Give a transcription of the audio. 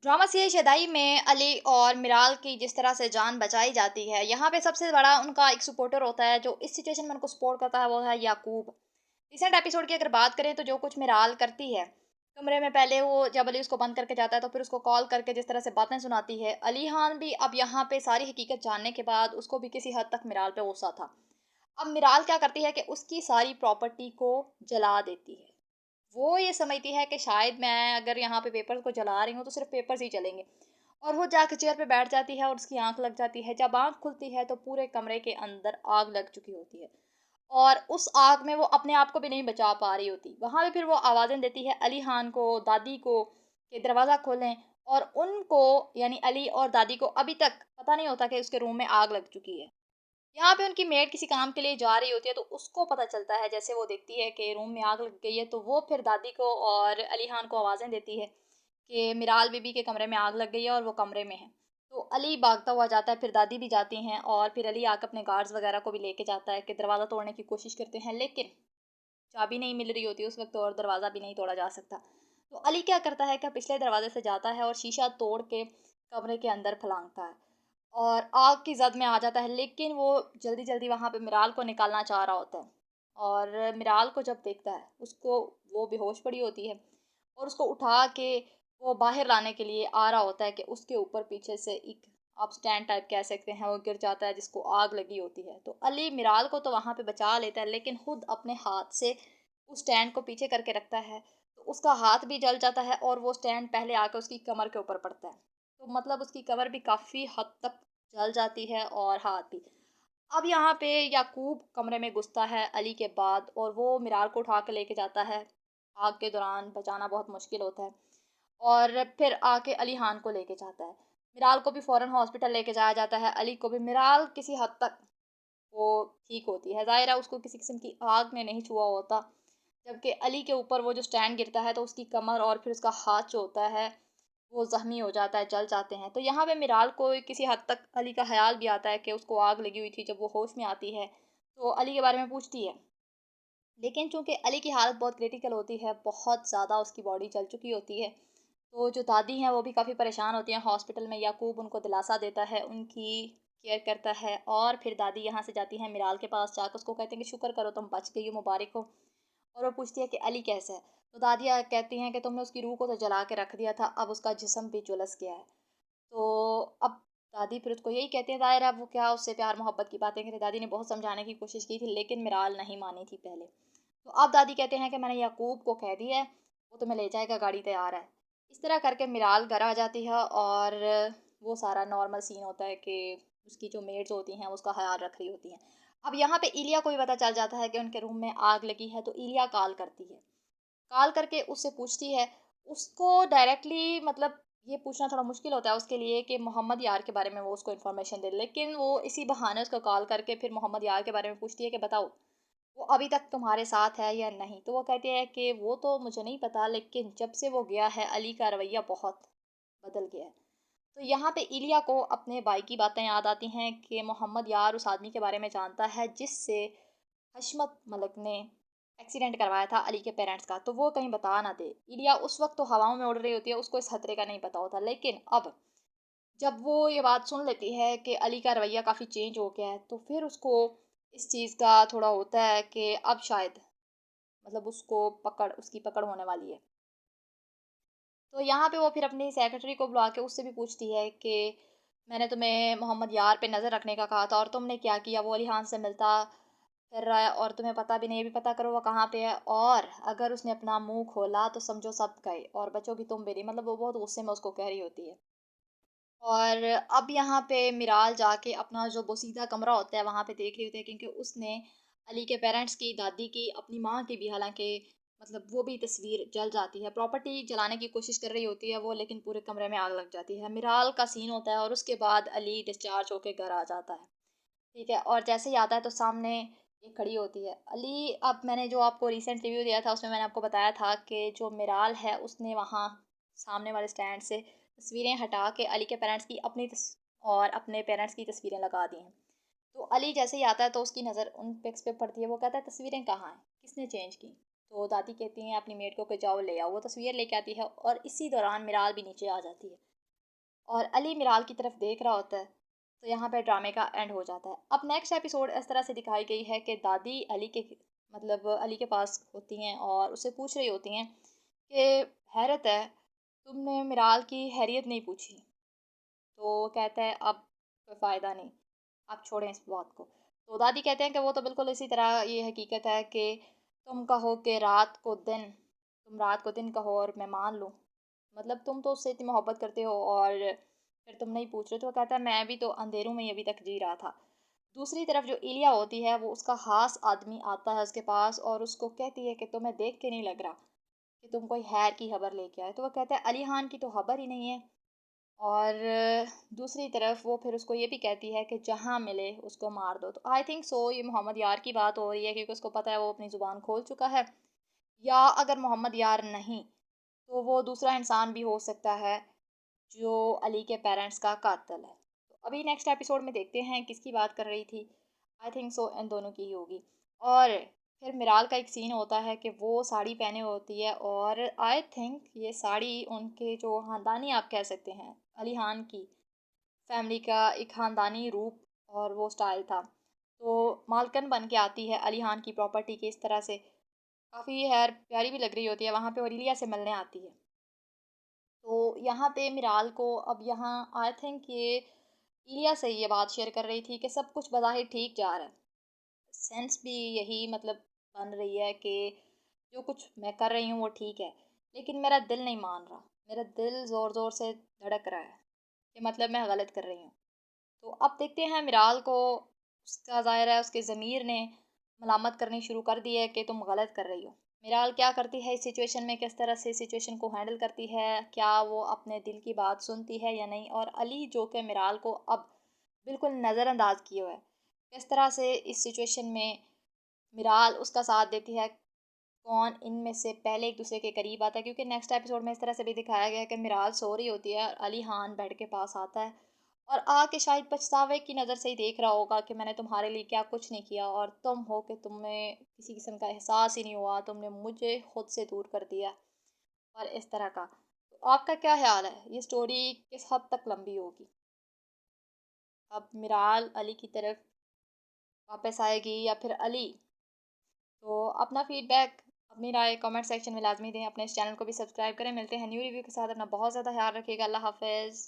Drama series Shaddai में अली और मिराल की जिस तरह से जान बचाई जाती है, यहाँ पे सबसे बड़ा उनका एक सपोर्टर होता है जो इस सिचुएशन में उनको सपोर्ट करता है, वो है याकूब। रिसेंट एपिसोड की अगर बात करें तो जो कुछ मिराल करती है कमरे में, पहले वो जब अली उसको बंद करके जाता है तो फिर उसको कॉल करके जिस तरह से बातें सुनाती है, अली खान भी अब यहाँ पे सारी हकीकत जानने के बाद उसको भी किसी हद तक मिराल पे गुस्सा था। अब मिराल क्या करती है कि उसकी सारी प्रॉपर्टी को जला देती है। वो ये समझती है कि शायद मैं अगर यहाँ पे पेपर को जला रही हूँ तो सिर्फ पेपर्स ही चलेंगे। और वो जाकर चेयर पे बैठ जाती है और उसकी आंख लग जाती है। जब आंख खुलती है तो पूरे कमरे के अंदर आग लग चुकी होती है और उस आग में वो अपने आप को भी नहीं बचा पा रही होती। वहां पे फिर वो आवाजें देती है अली खान को, दादी को, कि दरवाजा खोलें। और उनको, यानी अली और दादी को, अभी तक पता नहीं होता कि उसके रूम में आग लग चुकी है। यहाँ पे उनकी मेड किसी काम के लिए जा रही होती है तो उसको पता चलता है, जैसे वो देखती है कि रूम में आग लग गई है तो वो फिर दादी को और अली खान को आवाज़ें देती है कि मिराल बीबी के कमरे में आग लग गई है और वो कमरे में है। तो अली भागता हुआ जाता है, फिर दादी भी जाती हैं और फिर अली आकर अपने गार्ड्स वगैरह को भी लेके जाता है कि दरवाज़ा तोड़ने की कोशिश करते हैं, लेकिन चाबी नहीं मिल रही होती उस वक्त और दरवाज़ा भी नहीं तोड़ा जा सकता। तो अली क्या करता है कि पिछले दरवाजे से जाता है और शीशा तोड़ के कमरे के अंदर फलांगता है और आग की जद में आ जाता है, लेकिन वो जल्दी जल्दी वहाँ पे मिराल को निकालना चाह रहा होता है। और मिराल को जब देखता है, उसको, वो बेहोश पड़ी होती है और उसको उठा के वो बाहर लाने के लिए आ रहा होता है कि उसके ऊपर पीछे से एक, आप स्टैंड टाइप कह सकते हैं, वो गिर जाता है जिसको आग लगी होती है। तो अली मिराल को तो वहाँ पे बचा लेता है, लेकिन खुद अपने हाथ से उस स्टैंड को पीछे करके रखता है। तो उसका हाथ भी जल जाता है और वो स्टैंड पहले आकर उसकी कमर के ऊपर पड़ता है। तो मतलब उसकी कमर भी काफ़ी हद तक जल जाती है और हाथ भी। अब यहाँ पे याकूब कमरे में घुसता है अली के बाद और वो मिराल को उठा के लेके जाता है। आग के दौरान बचाना बहुत मुश्किल होता है और फिर आके अली खान को लेके जाता है। मिराल को भी फ़ौरन हॉस्पिटल लेके जाया जाता है, अली को भी। मिराल किसी हद तक वो ठीक होती है, ज़ाहिर है उसको किसी किस्म की आग ने नहीं छुआ होता। जबकि अली के ऊपर वो जो स्टैंड गिरता है तो उसकी कमर और फिर उसका हाथ जो होता है वो ज़ख्मी हो जाता है, जल जाते हैं। तो यहाँ पे मिराल को किसी हद तक अली का ख़्याल भी आता है कि उसको आग लगी हुई थी। जब वो होश में आती है तो अली के बारे में पूछती है, लेकिन चूंकि अली की हालत बहुत क्रिटिकल होती है, बहुत ज़्यादा उसकी बॉडी जल चुकी होती है, तो जो दादी हैं वो भी काफ़ी परेशान होती हैं हॉस्पिटल में। याकूब उनको दिलासा देता है, उनकी केयर करता है और फिर दादी यहाँ से जाती हैं मिराल के पास, जाकर उसको कहते हैं कि शुक्र करो तुम बच गई हो, मुबारक हो। और वो पूछती है कि अली कैसा है? तो दादी कहती हैं कि तुमने उसकी रूह को तो जला के रख दिया था, अब उसका जिस्म भी झुलस गया है। तो अब दादी फिर उसको यही कहती है, ज़ाहिर है अब वो क्या उससे प्यार मोहब्बत की बातें करें। दादी ने बहुत समझाने की कोशिश की थी, लेकिन मिराल नहीं मानी थी पहले। तो अब दादी कहते हैं कि मैंने याकूब को कह दिया है, वो तुम्हें ले जाएगा, गाड़ी तैयार है। इस तरह करके मिराल घर आ जाती है और वो सारा नॉर्मल सीन होता है कि उसकी जो मेड्स होती हैं वो उसका ख्याल रख रही होती हैं। अब यहाँ पे इलिया को भी पता चल जाता है कि उनके रूम में आग लगी है, तो इलिया कॉल करती है। कॉल करके उससे पूछती है, उसको डायरेक्टली मतलब ये पूछना थोड़ा मुश्किल होता है उसके लिए कि मोहम्मद यार के बारे में वो उसको इन्फॉर्मेशन दे, लेकिन वो इसी बहाने उसको कॉल करके फिर मोहम्मद यार के बारे में पूछती है कि बताओ वो अभी तक तुम्हारे साथ है या नहीं। तो वो कहती है कि वो तो मुझे नहीं पता, लेकिन जब से वो गया है अली का रवैया बहुत बदल गया है। तो यहाँ पे इलिया को अपने भाई की बातें याद आती हैं कि मोहम्मद यार उस आदमी के बारे में जानता है जिससे हशमत मलिक ने एक्सीडेंट करवाया था अली के पेरेंट्स का, तो वो कहीं बता ना दे। इलिया उस वक्त तो हवाओं में उड़ रही होती है, उसको इस खतरे का नहीं पता होता, लेकिन अब जब वो ये बात सुन लेती है कि अली का रवैया काफ़ी चेंज हो गया है, तो फिर उसको इस चीज़ का थोड़ा होता है कि अब शायद मतलब उसको उसकी पकड़ होने वाली है। तो यहाँ पे वो फिर अपनी सेक्रेटरी को बुला के उससे भी पूछती है कि मैंने तुम्हें मोहम्मद यार पे नज़र रखने का कहा था और तुमने क्या किया? वो अली खान से मिलता फिर रहा है और तुम्हें पता भी नहीं, ये भी पता करो वो कहाँ पे है, और अगर उसने अपना मुंह खोला तो समझो सब गए और बचोगी तुम भी नहीं। मतलब वो बहुत गुस्से में उसको कह रही होती है। और अब यहाँ पे मिराल जाके अपना जो बोसीदा कमरा होता है वहाँ पे देख रही होती है, क्योंकि उसने अली के पेरेंट्स की, दादी की, अपनी माँ की भी, हालांकि मतलब वो भी तस्वीर जल जाती है। प्रॉपर्टी जलाने की कोशिश कर रही होती है वो, लेकिन पूरे कमरे में आग लग जाती है। मिराल का सीन होता है और उसके बाद अली डिस्चार्ज होके घर आ जाता है। ठीक है, और जैसे ही आता है तो सामने ये खड़ी होती है अली। अब मैंने जो आपको रिसेंट रिव्यू दिया था उसमें मैंने आपको बताया था कि जो मिराल है उसने वहाँ सामने वाले स्टैंड से तस्वीरें हटा के अली के पेरेंट्स की और अपने पेरेंट्स की तस्वीरें लगा दी हैं। तो अली जैसे ही आता है तो उसकी नज़र उन पिक्स पे पड़ती है। वो कहता है तस्वीरें कहाँ हैं, किसने चेंज की? तो दादी कहती हैं अपनी मेड को कि जाओ ले आओ। वो तस्वीर लेके आती है और इसी दौरान मिराल भी नीचे आ जाती है। और अली मिराल की तरफ देख रहा होता है। तो यहाँ पे ड्रामे का एंड हो जाता है। अब नेक्स्ट एपिसोड इस तरह से दिखाई गई है कि दादी अली के मतलब अली के पास होती हैं और उससे पूछ रही होती हैं कि हैरत है, तुमने मिराल की हैरियत नहीं पूछी। तो कहता है अब कोई फ़ायदा नहीं, आप छोड़ें इस बात को। तो दादी कहते हैं कि वो तो बिल्कुल इसी तरह ये हकीकत है कि तुम कहो कि रात को दिन, तुम रात को दिन कहो और मैं मान लूँ। मतलब तुम तो उससे इतनी मोहब्बत करते हो और फिर तुम नहीं पूछ रहे। तो वो कहता है मैं भी तो अंधेरों में ही अभी तक जी रहा था। दूसरी तरफ जो इलिया होती है वो उसका ख़ास आदमी आता है उसके पास और उसको कहती है कि तुम्हें देख के नहीं लग रहा कि तुम कोई हैर की खबर लेके आए। तो वो कहता है अली खान की तो खबर ही नहीं है। और दूसरी तरफ वो फिर उसको ये भी कहती है कि जहाँ मिले उसको मार दो। तो आई थिंक सो ये मोहम्मद यार की बात हो रही है क्योंकि उसको पता है वो अपनी ज़ुबान खोल चुका है। या अगर मोहम्मद यार नहीं तो वो दूसरा इंसान भी हो सकता है जो अली के पेरेंट्स का कातिल है। तो अभी नेक्स्ट एपिसोड में देखते हैं किसकी बात कर रही थी। आई थिंक सो इन दोनों की ही होगी। और फिर मिराल का एक सीन होता है कि वो साड़ी पहने होती है और आई थिंक ये साड़ी उनके जो ख़ानदानी आप कह सकते हैं अली खान की फैमिली का एक ख़ानदानी रूप और वो स्टाइल था। तो मालकिन बन के आती है अली खान की प्रॉपर्टी की इस तरह से। काफ़ी हैर प्यारी भी लग रही होती है वहाँ पे और इलिया से मिलने आती है। तो यहाँ पे मिराल को अब यहाँ आई थिंक ये इलिया से ये बात शेयर कर रही थी कि सब कुछ बज़ाहिर ठीक जा रहा है। सेंस भी यही मतलब बन रही है कि जो कुछ मैं कर रही हूँ वो ठीक है। लेकिन मेरा दिल नहीं मान रहा। मेरा दिल ज़ोर-ज़ोर से धड़क रहा है कि मतलब मैं गलत कर रही हूँ। तो अब देखते हैं मिराल को उसका ज़ाहिर है उसके ज़मीर ने मलामत करनी शुरू कर दी है कि तुम गलत कर रही हो। मिराल क्या करती है इस सिचुएशन में, किस तरह से सिचुएशन को हैंडल करती है, क्या वो अपने दिल की बात सुनती है या नहीं। और अली जो कि मिराल को अब बिल्कुल नज़रअंदाज किए हुआ है, किस तरह से इस सिचुएशन में मिराल उसका साथ देती है। कौन इनमें से पहले एक दूसरे के करीब आता है क्योंकि नेक्स्ट एपिसोड में इस तरह से भी दिखाया गया है कि मिराल सो रही होती है और अली खान बेड के पास आता है और आके शायद पछतावे की नज़र से ही देख रहा होगा कि मैंने तुम्हारे लिए क्या कुछ नहीं किया और तुम हो कि तुम्हें किसी किस्म का एहसास ही नहीं हुआ, तुमने मुझे खुद से दूर कर दिया और इस तरह का। तो आपका क्या ख्याल है ये स्टोरी किस हद तक लंबी होगी? अब मिराल अली की तरफ वापस आएगी या फिर अली? तो अपना फीडबैक, अपनी राय कमेंट सेक्शन में लाज़मी दें। अपने इस चैनल को भी सब्सक्राइब करें। मिलते हैं न्यू रिव्यू के साथ। अपना बहुत ज़्यादा ख्याल रखिएगा। अल्लाह हाफ़िज़।